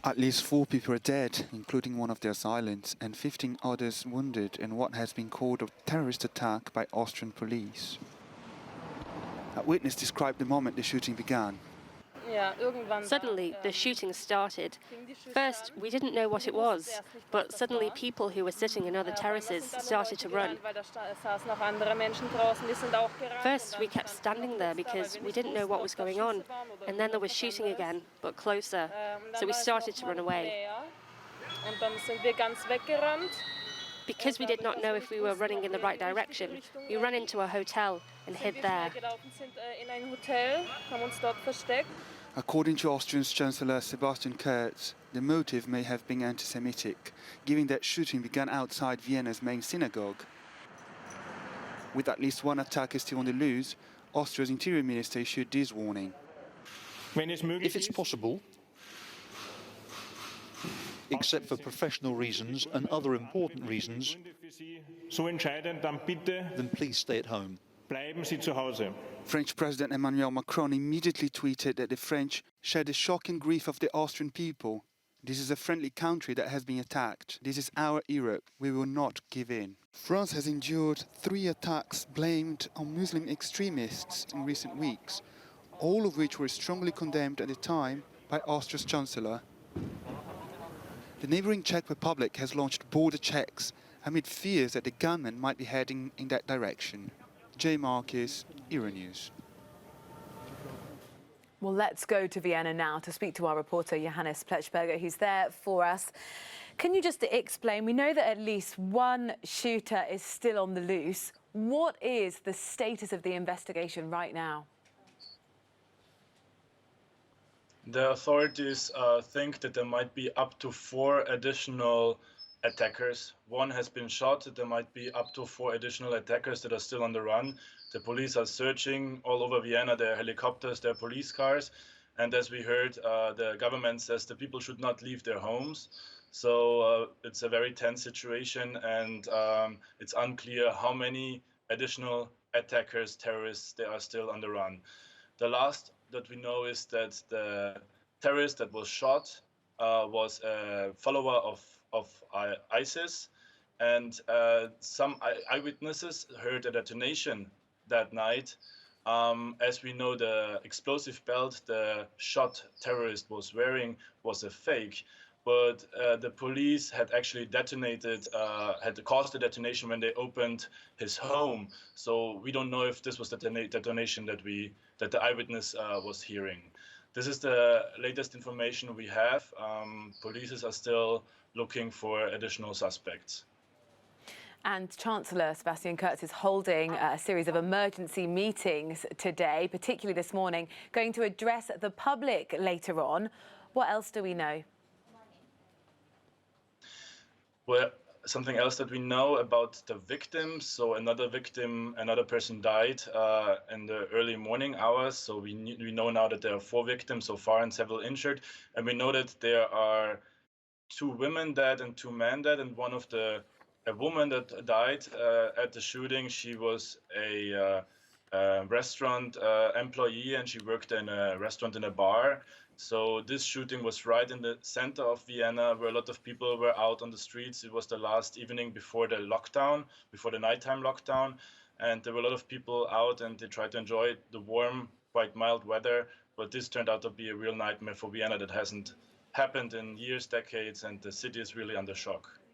At least 4 people are dead, including one of the assailants, and 15 others wounded in what has been called a terrorist attack by Austrian police. A witness described the moment the shooting began. Suddenly, the shooting started. First, we didn't know what it was, but suddenly people who were sitting in other terraces started to run. First, we kept standing there because we didn't know what was going on, and then there was shooting again, but closer, so we started to run away. Because we did not know if we were running in the right direction, we ran into a hotel and hid there. According to Austrian Chancellor Sebastian Kurz, the motive may have been anti-Semitic, given that shooting began outside Vienna's main synagogue. With at least one attacker still on the loose, Austria's Interior Minister issued this warning. If it's possible, except for professional reasons and other important reasons, then please stay at home. French President Emmanuel Macron immediately tweeted that the French share the shock and grief of the Austrian people. This is a friendly country that has been attacked. This is our Europe. We will not give in. France has endured 3 attacks blamed on Muslim extremists in recent weeks, all of which were strongly condemned at the time by Austria's Chancellor. The neighbouring Czech Republic has launched border checks amid fears that the gunmen might be heading in that direction. Jay Marcus, Euronews. Well, let's go to Vienna now to speak to our reporter Johannes Plechberger, who's there for us. Can you just explain, we know that at least one shooter is still on the loose. What is the status of the investigation right now? The authorities think that there might be up to 4 additional attackers. One has been shot. There might be up to 4 additional attackers that are still on the run. The police are searching all over Vienna. There are helicopters, there are police cars. And as we heard, the government says the people should not leave their homes. So it's a very tense situation, and it's unclear how many additional attackers, terrorists, there are still on the run. The last that we know is that the terrorist that was shot was a follower of ISIS, and some eyewitnesses heard a detonation that night. As we know, the explosive belt the shot terrorist was wearing was a fake, but the police had actually detonated, had caused the detonation when they opened his home. So we don't know if this was the detonation that the eyewitness was hearing. This is the latest information we have. Police are still looking for additional suspects. And Chancellor Sebastian Kurz is holding a series of emergency meetings today, particularly this morning, going to address the public later on. What else do we know? Well, something else that we know about the victims. So another person died in the early morning hours. So we know now that there are 4 victims so far and several injured. And we know that there are 2 women dead and 2 men dead. And a woman that died at the shooting, she was a restaurant employee, and she worked in a restaurant in a bar. So this shooting was right in the center of Vienna, where a lot of people were out on the streets. It was the last evening before the lockdown, before the nighttime lockdown. And there were a lot of people out, and they tried to enjoy the warm, quite mild weather. But this turned out to be a real nightmare for Vienna that hasn't happened in years, decades, and the city is really under shock.